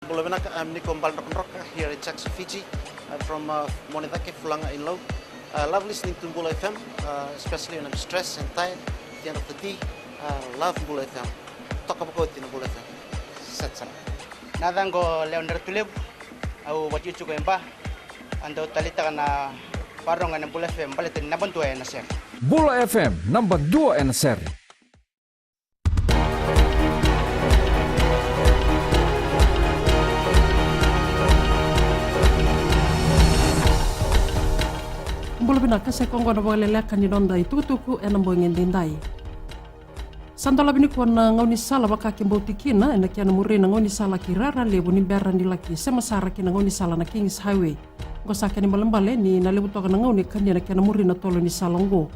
Bulabenaka, I'm Nico Mbalroka here in Jackson, Fiji. I'm from Monetake, Fulanga in Low. Love listening to Bula FM, especially when I'm stressed and tired at the end of the day. Love Bula FM. Talk about in Bula FM. Setsan. Nadango Leonard Tulib, au what you to go and Talita na parang ng Bula FM, balitin na bantu na sir. Bula FM, number 2 na sir. Bula binaka sa kong gana wale lekan ni nonda itutuku enam boingin dindai. Santala bini ko na ngoni sala baka kimboti kina ena kiana muri na ngoni sala kirara lebu ni beran di laki semasara kina ngoni sala na Kings Highway. Ngo sakani balembale ni na lebu toka na ngoni kanya na kiana muri na tolo ni salongo.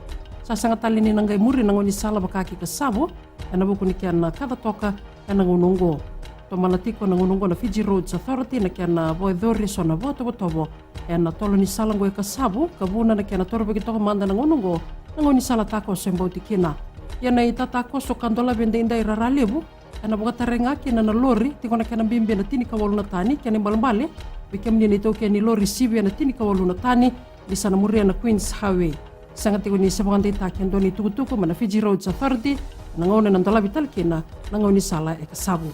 Sasanga tali ni nangai muri na ngoni sala baka ki kasabo ena buku ni kiana kada toka ena ngonongo. To malatiko na ngonongo na Fiji Roads Authority na kiana boy dhori so na voto botobo ena tolo ni salango e kasabo kabuna na kiana toro bagi toko manda na ngonongo na ngoni sala tako sembauti kina. Yana itatako so kandola bende inda irara lebu ena boga tarenga kina na lori tiko na kiana bimbi na tini kawalu na tani kiana balambale bikem ni nito kiana lori sibi na tini kawalu na tani di sana muria na Queens Highway. Sangat tiko ni sebaganda ita kian doni tuku-tuku mana Fiji Roads Authority na ngone na ndola bital kina na ngoni sala e kasabo.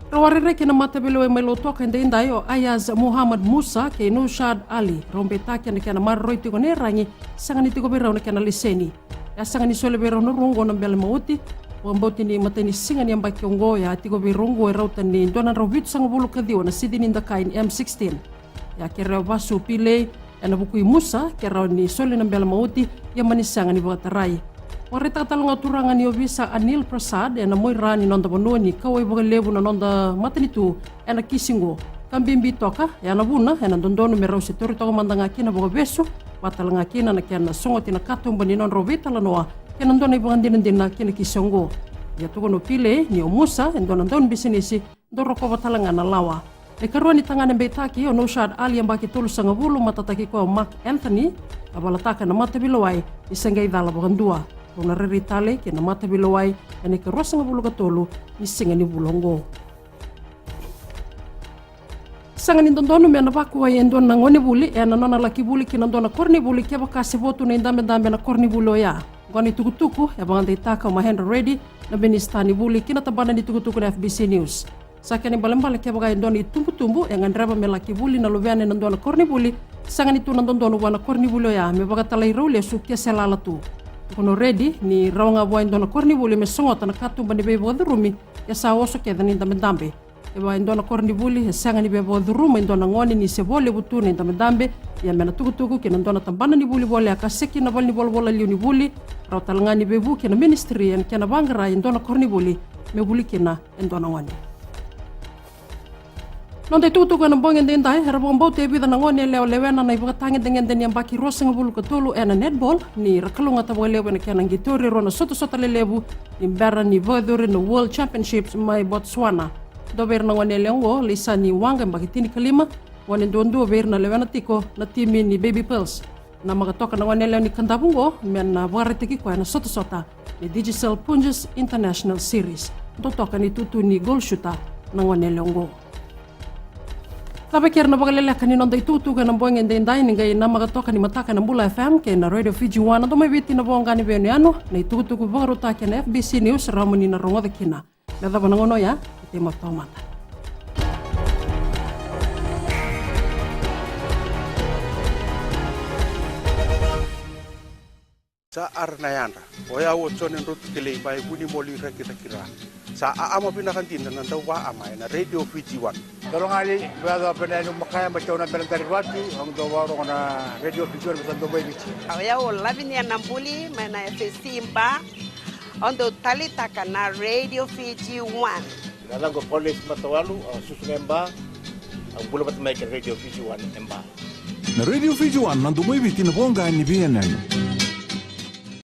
Rawarere kina matabelo e melo toka indai o Ayaz Muhammad Musa ke Nushad Ali rombe takia na kiana marroi tiko ne rangi sangani tiko berau na kiana liseni ya sangani sole berau no rungo na bele mauti wamboti ni mateni singani yang baki ongo ya tiko berungo e rautan ni donan rawit sang bulu kadiwa na sidin inda kain M16 ya kira basu pile ena bukui Musa kira ni sole na bele mauti ya manisangani batarai. Warita talunga turangan ni obisa Anil Prasad ena moi rani nonda bononi kawai boga lebu na nonda matanitu ena kisingo kambimbi toka ena buna ena dondono merau setori toka mandanga kina boga beso batalanga kina na kiana songoti na katung bani non robita lanoa kina ndona ibangan dinandina kina kisongo ya tuko no pile ni omusa endona ndon bisinisi ndoro ko batalanga na lawa e karua ni tangane betaki o Nushad Ali yang baki tulu sanga bulu matataki ko Mark Anthony abalataka na matabilowai isengai dala boga ndua na reritale ke na mata bilowai ene ke rosa nga bulu katolo ni singa ni bulongo. Sanga ni dondono me na baku ai endon na ngoni buli e na nona laki buli ke na ndona korni buli ke baka se votu na indambe na korni bulo ya. Ngoni tukutuku e banganda itaka o Mahendra Reddy na benistani buli kina tabana ni tukutuku na FBC News. Saka ni balembala ke baka endon itumbu-tumbu e ngandraba me laki buli na loveane na ndona korni buli sanga ni tu na dondono wana korni bulo ya me baka talai role su ke selala tu. Kono Reddy ni raunga buain dona korni buli me songota na katumba ni bebo dhurumi ya sa oso ke dani dambe e buain dona korni buli ya sanga ni bebo dhuruma indona ngoni ni se bole butu ni dambe ya mena tuku ke ndona tambana ni buli bole aka seki na bol ni bol liu ni buli raw talanga ni bebu ke na ministry en ke na bangara indona korni buli me buli ke na indona ngoni. Non te tutu kana bongen den dai hera bon bote bi na ngone leo lewena na ibuka tangi dengan den yang baki rosa ngabulu katulu ena netball ni rakalunga ta bolewe na kana gitori rona soto lelebu ni bara ni vodore no World Championships mai Botswana do ber na ngone leongo lisa ni wanga baki tini kalima wane dondo ber na lewena tiko na timi ni Baby Pearls na magatoka na ngone leo ni kandabungo men na warete ki ko na soto ni Digital Punjas International Series do toka ni tutu ni goal shooter na ngone leongo. Tapi kira na bagalele kani nonda itutu kana boingen den dai ningai na magatoka ni mataka na Bula FM ke na Radio Fiji 1 ndo mai biti na bongani beniano na itutu ku baruta ke na FBC News ramuni na rongo de kina na daba ngono ya te matomata sa arnayanda oya wo chonen rut kile bai buni moli kita kira sa ama pinakantin na dawa ama na Radio Fiji 1 Kalau ngali baga penenu makaya macam na berantari wati ang dawaro na Radio Fiji 1 besan dobai bici oya wo labini ya nampuli mana FSC imba ondo talita kana Radio Fiji 1 dalam ko polis matawalu susu emba ang bulo matmay Radio Fiji 1 emba na Radio Fiji 1 nando mai biti na bonga ni bienano